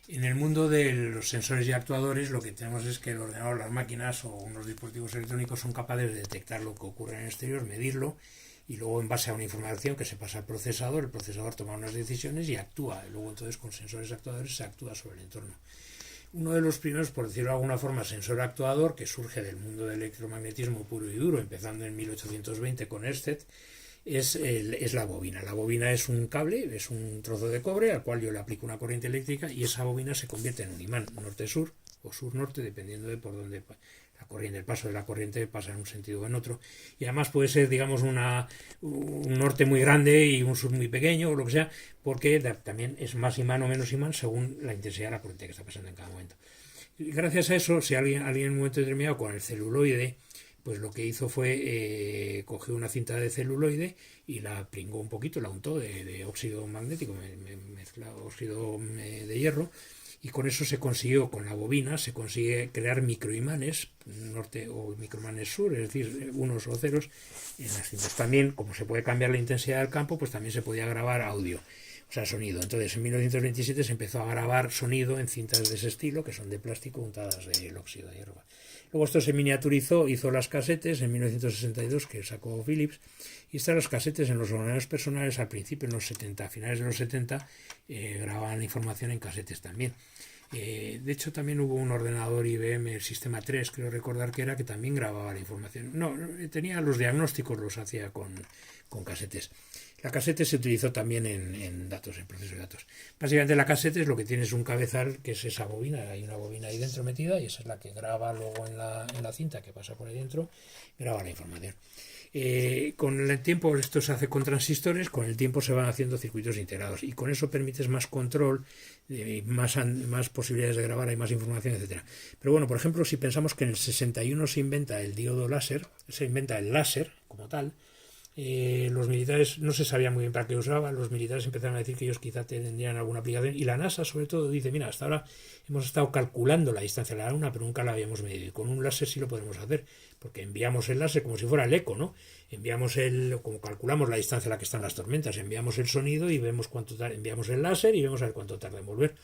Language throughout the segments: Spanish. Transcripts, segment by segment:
En el mundo de los sensores y actuadores lo que tenemos es que el ordenador, las máquinas o unos dispositivos electrónicos son capaces de detectar lo que ocurre en el exterior, medirlo y luego en base a una información que se pasa al procesador, el procesador toma unas decisiones y actúa. Y luego entonces con sensores actuadores se actúa sobre el entorno. Uno de los primeros, por decirlo de alguna forma, sensor actuador que surge del mundo del electromagnetismo puro y duro, empezando en 1820 con Ørsted, es la bobina. La bobina es un cable, es un trozo de cobre al cual yo le aplico una corriente eléctrica y esa bobina se convierte en un imán norte-sur o sur-norte, dependiendo de por dónde la corriente, el paso de la corriente pasa en un sentido o en otro. Y además puede ser, digamos, un norte muy grande y un sur muy pequeño o lo que sea, porque también es más imán o menos imán según la intensidad de la corriente que está pasando en cada momento. Y gracias a eso, si alguien en un momento determinado con el celuloide, pues lo que hizo fue cogió una cinta de celuloide y la pringó un poquito, la untó de óxido magnético, mezclado óxido de hierro, y con eso se consiguió, con la bobina, se consigue crear microimanes norte o microimanes sur, es decir, unos o ceros en las cintas. También, como se puede cambiar la intensidad del campo, pues también se podía grabar audio, o sea, sonido. Entonces, en 1927 se empezó a grabar sonido en cintas de ese estilo, que son de plástico untadas del óxido de hierro. Luego esto se miniaturizó, hizo las casetes en 1962 que sacó Philips, y estas las casetes en los ordenadores personales al principio, en los 70, a finales de los 70, grababan información en casetes también. De hecho, también hubo un ordenador IBM, el Sistema 3, creo recordar que era, que también grababa la información. No, tenía los diagnósticos, los hacía con casetes. La casete se utilizó también en datos, en proceso de datos. Básicamente la casete es lo que tiene es un cabezal, que es esa bobina, hay una bobina ahí dentro metida y esa es la que graba luego en la cinta que pasa por ahí dentro, graba la información. Con el tiempo esto se hace con transistores, con el tiempo se van haciendo circuitos integrados y con eso permites más control, más posibilidades de grabar, hay más información, etcétera. Pero bueno, por ejemplo, si pensamos que en el 61 se inventa el diodo láser, se inventa el láser como tal, los militares no se sabía muy bien para qué usaba, los militares empezaron a decir que ellos quizá tendrían alguna aplicación y la NASA sobre todo dice, mira, hasta ahora hemos estado calculando la distancia de la Luna pero nunca la habíamos medido y con un láser sí lo podemos hacer porque enviamos el láser como si fuera el eco, ¿no? Como calculamos la distancia a la que están las tormentas, enviamos el sonido y vemos cuánto tarda, enviamos el láser y vemos a ver cuánto tarda en volver.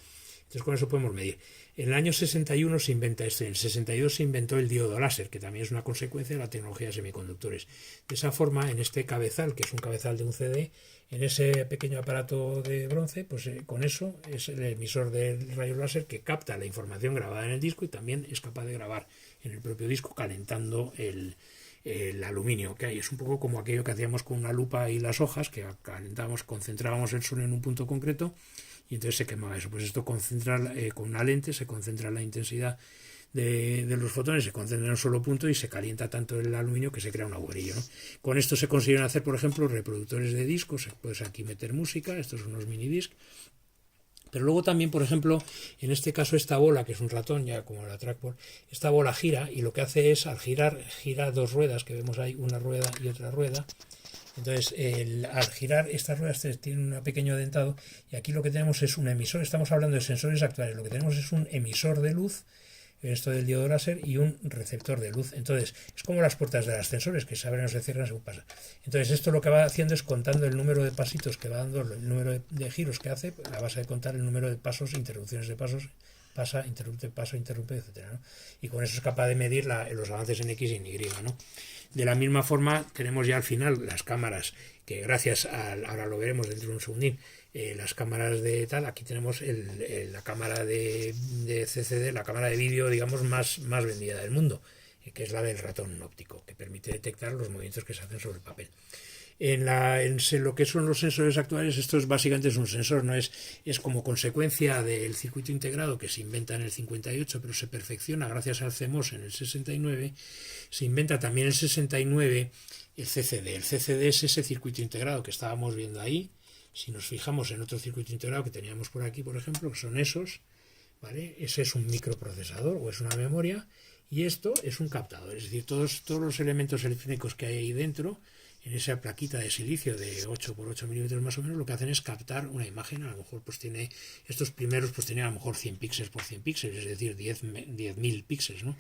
Entonces con eso podemos medir. En el año 61 se inventa esto, en el 62 se inventó el diodo láser, que también es una consecuencia de la tecnología de semiconductores. De esa forma, en este cabezal, que es un cabezal de un CD, en ese pequeño aparato de bronce, pues con eso es el emisor de rayos láser que capta la información grabada en el disco y también es capaz de grabar en el propio disco calentando el aluminio que hay. Es un poco como aquello que hacíamos con una lupa y las hojas, que calentábamos, concentrábamos el sol en un punto concreto y entonces se quemaba eso. Pues esto concentra con una lente, se concentra la intensidad de los fotones, se concentra en un solo punto y se calienta tanto el aluminio que se crea un agujerillo, ¿no? Con esto se consiguen hacer, por ejemplo, reproductores de discos, puedes aquí meter música, estos son unos minidisc. Pero luego también, por ejemplo, en este caso esta bola, que es un ratón, ya como la trackball, esta bola gira y lo que hace es, al girar, gira dos ruedas, que vemos ahí, una rueda y otra rueda. Entonces, al girar estas ruedas tienen un pequeño dentado y aquí lo que tenemos es un emisor, estamos hablando de sensores actuales, lo que tenemos es un emisor de luz, esto del diodo láser, y un receptor de luz. Entonces, es como las puertas de ascensores que se abren o se cierran según pasa. Entonces, esto lo que va haciendo es contando el número de pasitos que va dando, el número de giros que hace, a base de contar el número de pasos, interrupciones de pasos, pasa, interrumpe, paso, interrumpe, etcétera, ¿no? Y con eso es capaz de medir los avances en X y en Y, ¿no? De la misma forma, tenemos ya al final las cámaras, que gracias ahora lo veremos dentro de un segundín, las cámaras de tal, aquí tenemos la cámara de CCD, la cámara de vídeo, digamos, más vendida del mundo, que es la del ratón óptico, que permite detectar los movimientos que se hacen sobre el papel. En lo que son los sensores actuales, esto básicamente es un sensor, no es como consecuencia del circuito integrado que se inventa en el 58, pero se perfecciona gracias al CMOS en el 69, se inventa también en el 69 el CCD. El CCD es ese circuito integrado que estábamos viendo ahí. Si nos fijamos en otro circuito integrado que teníamos por aquí, por ejemplo, que son esos, ¿vale? Ese es un microprocesador o es una memoria y esto es un captador, es decir, todos los elementos electrónicos que hay ahí dentro en esa plaquita de silicio de 8 por 8 milímetros más o menos, lo que hacen es captar una imagen. A lo mejor pues tiene, estos primeros pues tenían a lo mejor 100 píxeles por 100 píxeles, es decir, 10.000 píxeles, ¿no?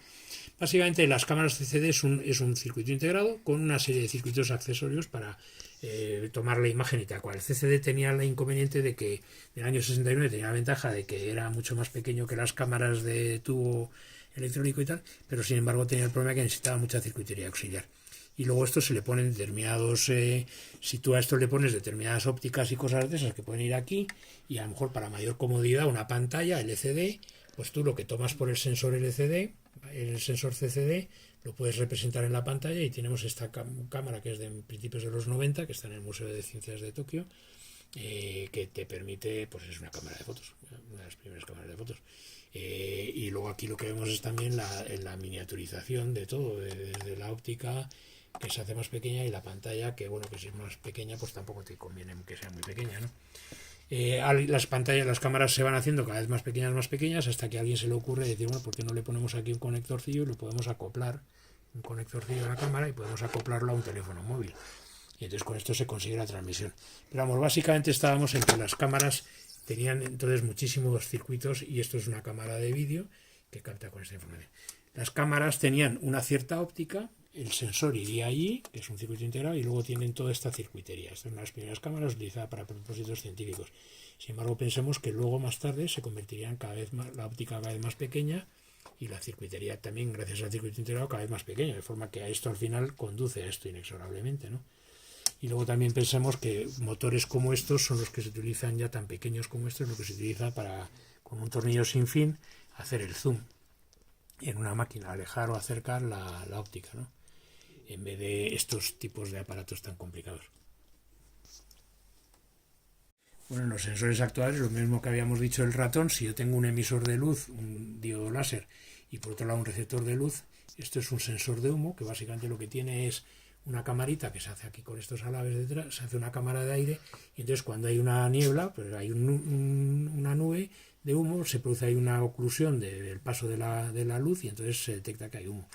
Básicamente las cámaras CCD es un circuito integrado con una serie de circuitos accesorios para tomar la imagen y tal cual. El CCD tenía el inconveniente de que en el año 69 tenía la ventaja de que era mucho más pequeño que las cámaras de tubo electrónico y tal, pero sin embargo tenía el problema que necesitaba mucha circuitería auxiliar. Y luego esto se le ponen determinados, si tú a esto le pones determinadas ópticas y cosas de esas que pueden ir aquí, y a lo mejor para mayor comodidad una pantalla LCD, pues tú lo que tomas por el sensor LCD, el sensor CCD, lo puedes representar en la pantalla, y tenemos esta cámara que es de principios de los 90, que está en el Museo de Ciencias de Tokio, que te permite, pues es una cámara de fotos, una de las primeras cámaras de fotos. Y luego aquí lo que vemos es también la miniaturización de todo, desde la óptica, que se hace más pequeña, y la pantalla, que bueno, que si es más pequeña pues tampoco te conviene que sea muy pequeña, ¿no? Las pantallas, las cámaras se van haciendo cada vez más pequeñas, hasta que a alguien se le ocurre decir, bueno, ¿por qué no le ponemos aquí un conectorcillo y lo podemos acoplar, un conectorcillo a la cámara, y podemos acoplarlo a un teléfono móvil? Y entonces con esto se consigue la transmisión. Pero vamos, básicamente estábamos en que las cámaras tenían entonces muchísimos circuitos, y esto es una cámara de vídeo que capta con esta información. Las cámaras tenían una cierta óptica, el sensor iría allí, que es un circuito integrado, y luego tienen toda esta circuitería. Esta es una de las primeras cámaras utilizada para propósitos científicos. Sin embargo, pensemos que luego más tarde se convertirían cada vez más, la óptica cada vez más pequeña, y la circuitería también, gracias al circuito integrado, cada vez más pequeño, de forma que a esto al final conduce a esto inexorablemente, ¿no? Y luego también pensamos que motores como estos son los que se utilizan, ya tan pequeños como estos, lo que se utiliza para, con un tornillo sin fin, hacer el zoom en una máquina, alejar o acercar la óptica, ¿no? En vez de estos tipos de aparatos tan complicados. Bueno, en los sensores actuales, lo mismo que habíamos dicho del ratón, si yo tengo un emisor de luz, un diodo láser, y por otro lado un receptor de luz, esto es un sensor de humo, que básicamente lo que tiene es una camarita que se hace aquí con estos alabes detrás, se hace una cámara de aire, y entonces cuando hay una niebla, pues hay una nube de humo, se produce ahí una oclusión del paso de la luz, y entonces se detecta que hay humo.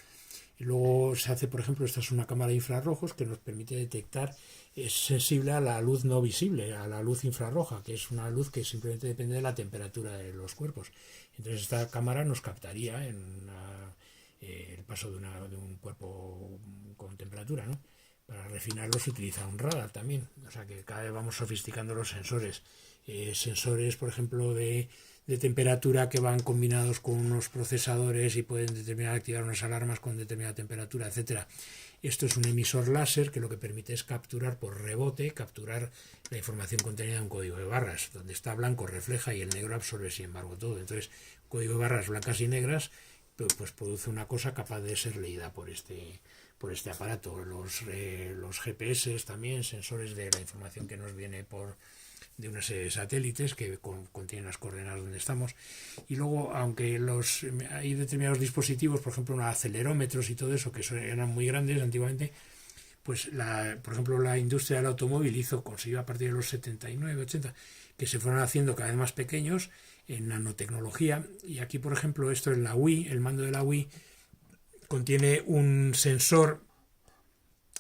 Y luego se hace, por ejemplo, esta es una cámara de infrarrojos que nos permite detectar, es sensible a la luz no visible, a la luz infrarroja, que es una luz que simplemente depende de la temperatura de los cuerpos. Entonces esta cámara nos captaría el paso de un cuerpo con temperatura, ¿no? Para refinarlo se utiliza un radar también, o sea que cada vez vamos sofisticando los sensores. Sensores, por ejemplo, de temperatura, que van combinados con unos procesadores y pueden activar unas alarmas con determinada temperatura, etcétera. Esto es un emisor láser que lo que permite es capturar por rebote, capturar la información contenida en un código de barras. Donde está blanco refleja y el negro absorbe, sin embargo, todo. Entonces, código de barras blancas y negras, pues produce una cosa capaz de ser leída por este aparato. Los GPS también, sensores de la información que nos viene de una serie de satélites que contienen las coordenadas donde estamos. Y luego, aunque hay determinados dispositivos, por ejemplo, acelerómetros y todo eso, que eran muy grandes antiguamente, pues por ejemplo la industria del automóvil consiguió a partir de los 79, 80, que se fueron haciendo cada vez más pequeños en nanotecnología. Y aquí, por ejemplo, esto es la Wii, el mando de la Wii contiene un sensor,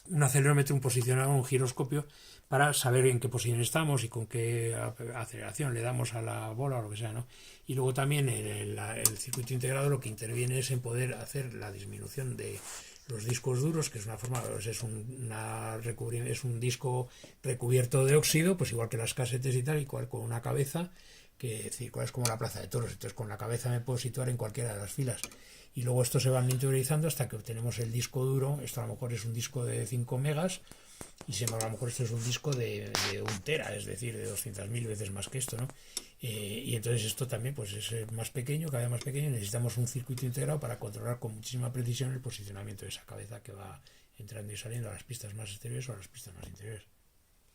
un acelerómetro, un posicionador, un giroscopio, para saber en qué posición estamos y con qué aceleración le damos a la bola o lo que sea, ¿no? Y luego también el circuito integrado lo que interviene es en poder hacer la disminución de los discos duros, que es una forma, es un disco recubierto de óxido, pues igual que las casetes y tal, igual con una cabeza, que es como la plaza de toros. Entonces con la cabeza me puedo situar en cualquiera de las filas. Y luego esto se va miniaturizando hasta que obtenemos el disco duro. Esto a lo mejor es un disco de 5 megas, y sin embargo a lo mejor esto es un disco de 1 tera, es decir, de 200.000 veces más que esto, ¿no? Y entonces esto también pues es más pequeño, cada vez más pequeño. Necesitamos un circuito integrado para controlar con muchísima precisión el posicionamiento de esa cabeza que va entrando y saliendo a las pistas más exteriores o a las pistas más interiores.